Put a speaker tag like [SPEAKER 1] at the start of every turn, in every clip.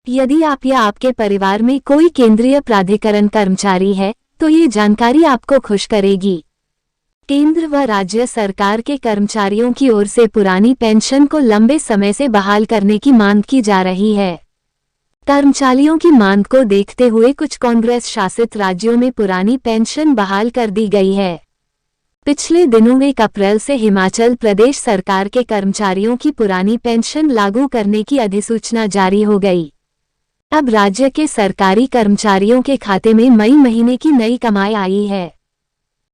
[SPEAKER 1] यदि आप या आपके परिवार में कोई केंद्रीय प्राधिकरण कर्मचारी है, तो ये जानकारी आपको खुश करेगी। केंद्र व राज्य सरकार के कर्मचारियों की ओर से पुरानी पेंशन को लंबे समय से बहाल करने की मांग की जा रही है। कर्मचारियों की मांग को देखते हुए कुछ कांग्रेस शासित राज्यों में पुरानी पेंशन बहाल कर दी गई है। पिछले दिनों 1 अप्रैल से हिमाचल प्रदेश सरकार के कर्मचारियों की पुरानी पेंशन लागू करने की अधिसूचना जारी हो गई। अब राज्य के सरकारी कर्मचारियों के खाते में मई महीने की नई कमाई आई है।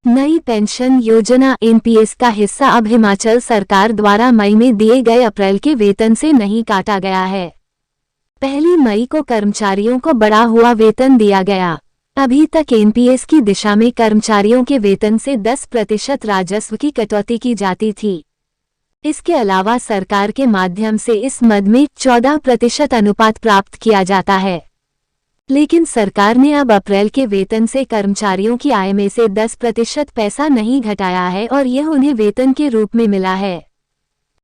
[SPEAKER 1] नई पेंशन योजना एनपीएस का हिस्सा अब हिमाचल सरकार द्वारा मई में दिए गए अप्रैल के वेतन से नहीं काटा गया है। पहली मई को कर्मचारियों को बढ़ा हुआ वेतन दिया गया। अभी तक एनपीएस की दिशा में कर्मचारियों के वेतन से 10% राजस्व की कटौती की जाती थी। इसके अलावा सरकार के माध्यम से इस मद में 14% अनुपात प्राप्त किया जाता है। लेकिन सरकार ने अब अप्रैल के वेतन से कर्मचारियों की आय में से 10% पैसा नहीं घटाया है और यह उन्हें वेतन के रूप में मिला है।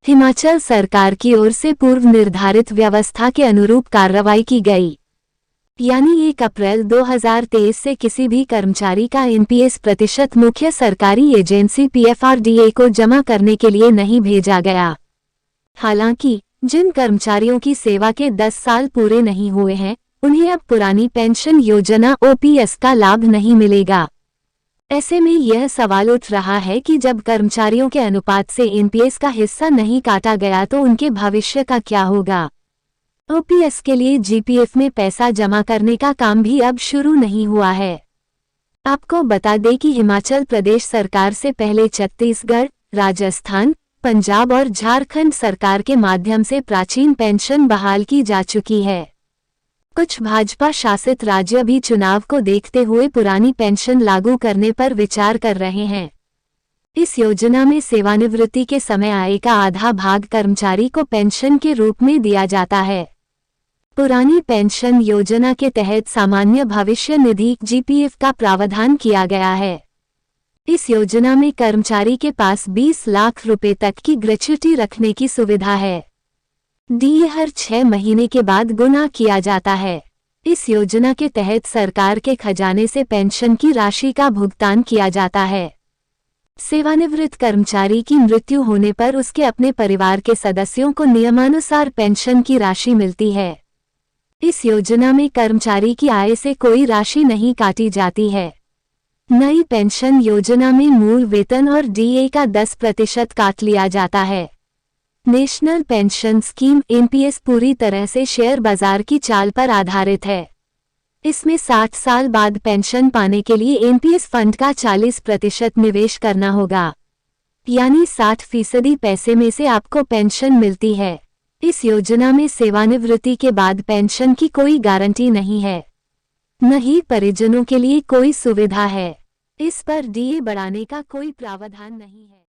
[SPEAKER 1] हिमाचल सरकार की ओर से पूर्व निर्धारित व्यवस्था के अनुरूप कार्रवाई की गई, यानी 1 अप्रैल 2023 से किसी भी कर्मचारी का एनपीएस प्रतिशत मुख्य सरकारी एजेंसी पीएफआरडीए को जमा करने के लिए नहीं भेजा गया। हालांकि जिन कर्मचारियों की सेवा के 10 साल पूरे नहीं हुए हैं, उन्हें अब पुरानी पेंशन योजना ओपीएस का लाभ नहीं मिलेगा। ऐसे में यह सवाल उठ रहा है कि जब कर्मचारियों के अनुपात से एनपीएस का हिस्सा नहीं काटा गया तो उनके भविष्य का क्या होगा। ओपीएस के लिए जीपीएफ में पैसा जमा करने का काम भी अब शुरू नहीं हुआ है। आपको बता दें कि हिमाचल प्रदेश सरकार से पहले छत्तीसगढ़, राजस्थान, पंजाब और झारखंड सरकार के माध्यम से प्राचीन पेंशन बहाल की जा चुकी है। कुछ भाजपा शासित राज्य भी चुनाव को देखते हुए पुरानी पेंशन लागू करने पर विचार कर रहे हैं। इस योजना में सेवानिवृत्ति के समय आय का आधा भाग कर्मचारी को पेंशन के रूप में दिया जाता है। पुरानी पेंशन योजना के तहत सामान्य भविष्य निधि जीपीएफ का प्रावधान किया गया है। इस योजना में कर्मचारी के पास 20 लाख रुपए तक की ग्रेच्युटी रखने की सुविधा है। डीए हर 6 महीने के बाद गुना किया जाता है। इस योजना के तहत सरकार के खजाने से पेंशन की राशि का भुगतान किया जाता है। सेवानिवृत्त कर्मचारी की मृत्यु होने पर उसके अपने परिवार के सदस्यों को नियमानुसार पेंशन की राशि मिलती है। इस योजना में कर्मचारी की आय से कोई राशि नहीं काटी जाती है। नई पेंशन योजना में मूल वेतन और डीए का 10% काट लिया जाता है। नेशनल पेंशन स्कीम एनपीएस पूरी तरह से शेयर बाजार की चाल पर आधारित है। इसमें 60 साल बाद पेंशन पाने के लिए एनपीएस फंड का 40% निवेश करना होगा, यानी 60% पैसे में से आपको पेंशन मिलती है। इस योजना में सेवानिवृत्ति के बाद पेंशन की कोई गारंटी नहीं है, न ही परिजनों के लिए कोई सुविधा है। इस पर डीए बढ़ाने का कोई प्रावधान नहीं है।